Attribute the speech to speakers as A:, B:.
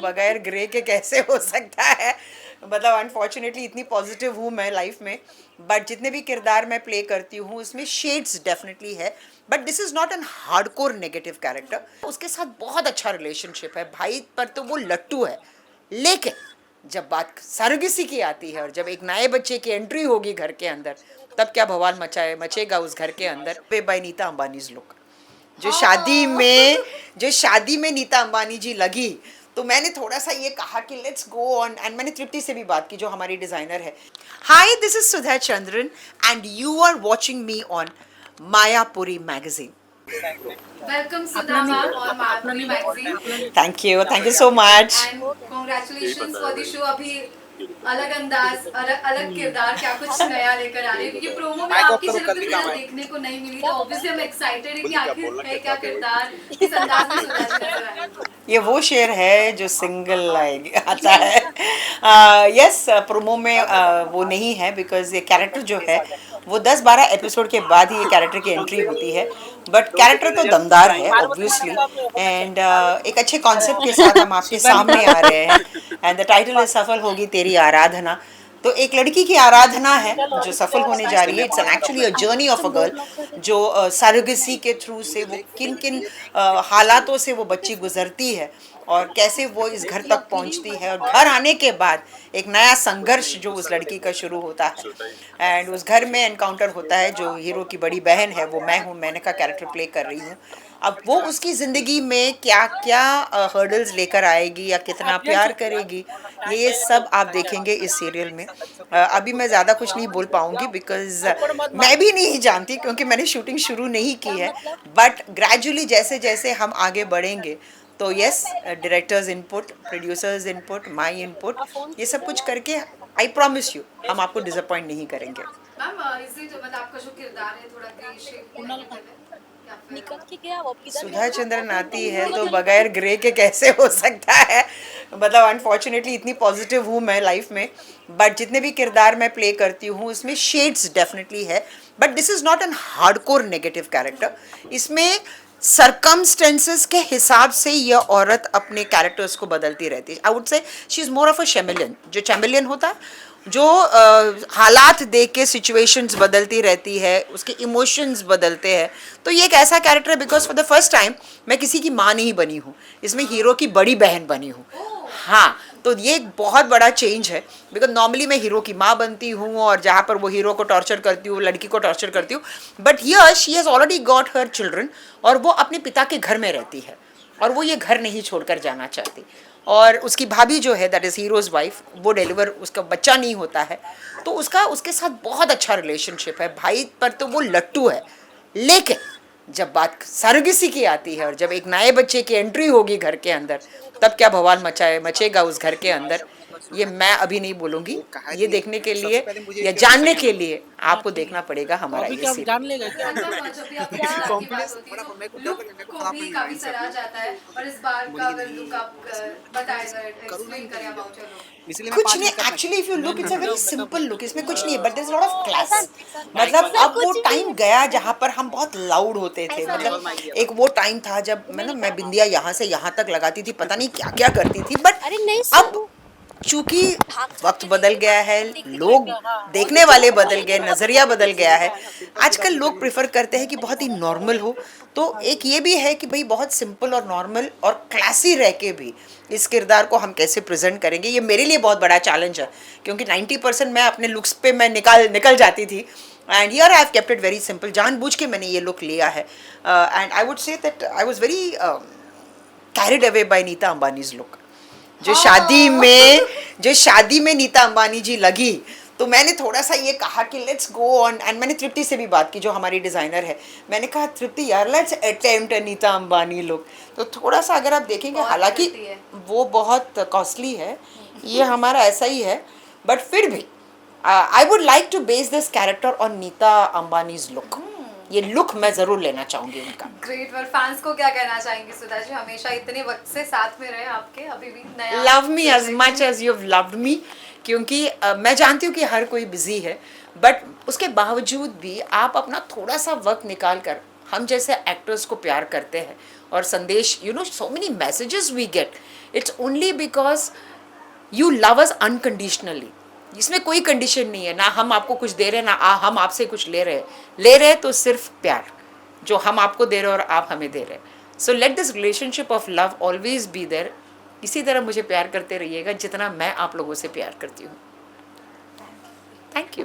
A: बगैर ग्रे के कैसे हो सकता है। मतलब अनफॉर्चुनेटली इतनी पॉजिटिव हूँ मैं लाइफ में, बट जितने भी किरदार मैं प्ले करती हूँ उसमें शेड्स डेफिनेटली है, but this is not an hardcore negative character. उसके साथ बहुत अच्छा रिलेशनशिप है भाई, पर तो वो लट्टू है। लेकिन जब बात सरोगेसी की आती है और जब एक नए बच्चे की एंट्री होगी घर के अंदर, तब क्या बवाल मचेगा उस घर के अंदर। पे बाय नीता अंबानीज लुक, जो शादी में नीता अंबानी जी लगी, तो मैंने थोड़ा सा ये कहा कि लेट्स गो ऑन, एंड मैंने तृप्ति से भी बात की जो हमारी डिजाइनर है। Hi, this is Sudha Chandran and you are watching me on Mayapuri magazine.
B: Welcome Sudha ma'am on Marpuri magazine
A: thank you so much.
B: and congratulations for the show। अभी अलग अंदाज, अलग किरदार, क्या कुछ नया लेकर आ रहे हैं, क्योंकि प्रोमो में आपकी झलक तो देखने को नहीं मिली, तो ऑब्वियसली हम एक्साइटेड है कि आखिर है क्या किरदार, किस अंदाज में सुधा जी नजर आएंगे।
A: ये वो शेर है जो सिंगल आता है। यस, प्रोमो में वो नहीं है, बिकॉज ये कैरेक्टर जो है वो 10-12 एपिसोड के बाद ही ये कैरेक्टर की एंट्री होती है, बट कैरेक्टर तो दमदार है ऑब्वियसली, एंड एक अच्छे कॉन्सेप्ट के साथ हम आपके सामने आ रहे हैं, एंड द टाइटल इज सफल होगी तेरी आराधना। तो एक लड़की की आराधना है जो सफल होने जा रही है। It's an actually a journey of a girl जो सरोगेसी के थ्रू से वो किन किन हालातों से वो बच्ची गुजरती है और कैसे वो इस घर तक पहुंचती है, और घर आने के बाद एक नया संघर्ष जो उस लड़की का शुरू होता है, एंड उस घर में एनकाउंटर होता है जो हीरो की बड़ी बहन है, वो मैं हूँ, मैंने का कैरेक्टर प्ले कर रही हूँ। अब वो उसकी ज़िंदगी में क्या क्या हर्डल्स लेकर आएगी या कितना प्यार करेगी, ये सब आप देखेंगे इस सीरियल में। अभी मैं ज़्यादा कुछ नहीं बोल पाऊँगी बिकॉज मैं भी नहीं जानती, क्योंकि मैंने शूटिंग शुरू नहीं की है, बट ग्रेजुअली जैसे जैसे हम आगे बढ़ेंगे तो yes, directors input, producers input, my input, ये सब कुछ करके आई प्रॉमिस यू हम आपको डिसअपॉइंट नहीं करेंगे।
B: मैम इसी जो मतलब आपका जो किरदार है थोड़ा ग्रे शेड में
A: सुधा चंद्रन आती है तो बगैर ग्रे के कैसे हो सकता है। मतलब अनफॉर्चुनेटली इतनी पॉजिटिव हूँ मैं लाइफ में, बट जितने भी किरदार मैं प्ले करती हूँ उसमें शेड्स डेफिनेटली है, but this is not an hardcore negative character. इसमें सरकमस्टेंसेस के हिसाब से यह औरत अपने कैरेक्टर्स को बदलती रहती है। I would say she is more of a chameleon. जो चैमेलियन होता है, जो हालात देख के सिचुएशंस बदलती रहती है, उसके इमोशंस बदलते हैं, तो ये एक ऐसा कैरेक्टर है। Because for the first time मैं किसी की माँ नहीं बनी हूँ, इसमें हीरो की बड़ी बहन बनी हूँ। हाँ, तो ये एक बहुत बड़ा चेंज है, बिकॉज नॉर्मली मैं हीरो की माँ बनती हूँ और जहाँ पर वो हीरो को टॉर्चर करती हूँ, लड़की को टॉर्चर करती हूँ, but here she has already got her children, और वो अपने पिता के घर में रहती है और वो ये घर नहीं छोड़कर जाना चाहती। और उसकी भाभी जो है, दैट इज़ हीरोज़ वाइफ, वो डिलीवर, उसका बच्चा नहीं होता है, तो उसका उसके साथ बहुत अच्छा रिलेशनशिप है भाई, पर तो वो लट्टू है। लेकिन जब बात सरोगेसी की आती है और जब एक नए बच्चे की एंट्री होगी घर के अंदर, तब क्या बवाल मचेगा उस घर के अंदर, ये मैं अभी नहीं बोलूँगी। ये देखने के लिए या जानने के लिए आपको देखना पड़ेगा हमारा ये सीरीज।
B: जब भी आपकी किरदार की बात होती है तो लुक को भी काफी सराहा जाता है, और इस बार का अगर लुक आप बताएं, एक्सप्लेन करें अबाउट योर लुक।
A: कुछ नहीं, actually if you look it's a very simple look, इसमें कुछ नहीं है, but there is lot of class. मतलब अब वो टाइम गया जहाँ पर हम बहुत लाउड होते थे। मतलब एक वो टाइम था जब मैं बिंदिया यहाँ से यहाँ तक लगाती थी, पता नहीं क्या क्या करती थी, बट अब चूंकि वक्त बदल गया है, लोग देखने वाले बदल गए, नज़रिया बदल गया है, आजकल लोग प्रेफर करते हैं कि बहुत ही नॉर्मल हो। तो एक ये भी है कि भाई बहुत सिंपल और नॉर्मल और क्लासी रह के भी इस किरदार को हम कैसे प्रेजेंट करेंगे, ये मेरे लिए बहुत बड़ा चैलेंज है, क्योंकि 90% मैं अपने लुक्स पे मैं निकल जाती थी, and here I have kept it very simple. जानबूझ के मैंने ये लुक लिया है, and I would say that I was very carried away by Nita Ambani's look. जो शादी में नीता अंबानी जी लगी, तो मैंने थोड़ा सा ये कहा कि लेट्स गो ऑन, एंड मैंने तृप्ति से भी बात की जो हमारी डिज़ाइनर है। मैंने कहा तृप्ति यार, let's attempt Nita Ambani look. तो थोड़ा सा अगर आप देखेंगे, हालांकि वो बहुत कॉस्टली है, ये हमारा ऐसा ही है, बट फिर भी I would like to base this character on Nita Ambani's look. ये लुक मैं ज़रूर लेना चाहूँगी उनका।
B: ग्रेट। और फैंस को क्या कहना चाहेंगे सुधा जी, हमेशा इतने वक्त से साथ में रहे आपके, अभी भी नया
A: love me as much as you have loved me, क्योंकि मैं जानती हूँ कि हर कोई बिजी है, बट उसके बावजूद भी आप अपना थोड़ा सा वक्त निकाल कर हम जैसे एक्टर्स को प्यार करते हैं और संदेश you know so many messages we get, it's only because you love us unconditionally. इसमें कोई कंडीशन नहीं है, ना हम आपको कुछ दे रहे हैं ना हम आपसे कुछ ले रहे हैं तो सिर्फ प्यार जो हम आपको दे रहे हैं और आप हमें दे रहे हैं। So let this relationship of love always be there. इसी तरह मुझे प्यार करते रहिएगा जितना मैं आप लोगों से प्यार करती हूँ। Thank you.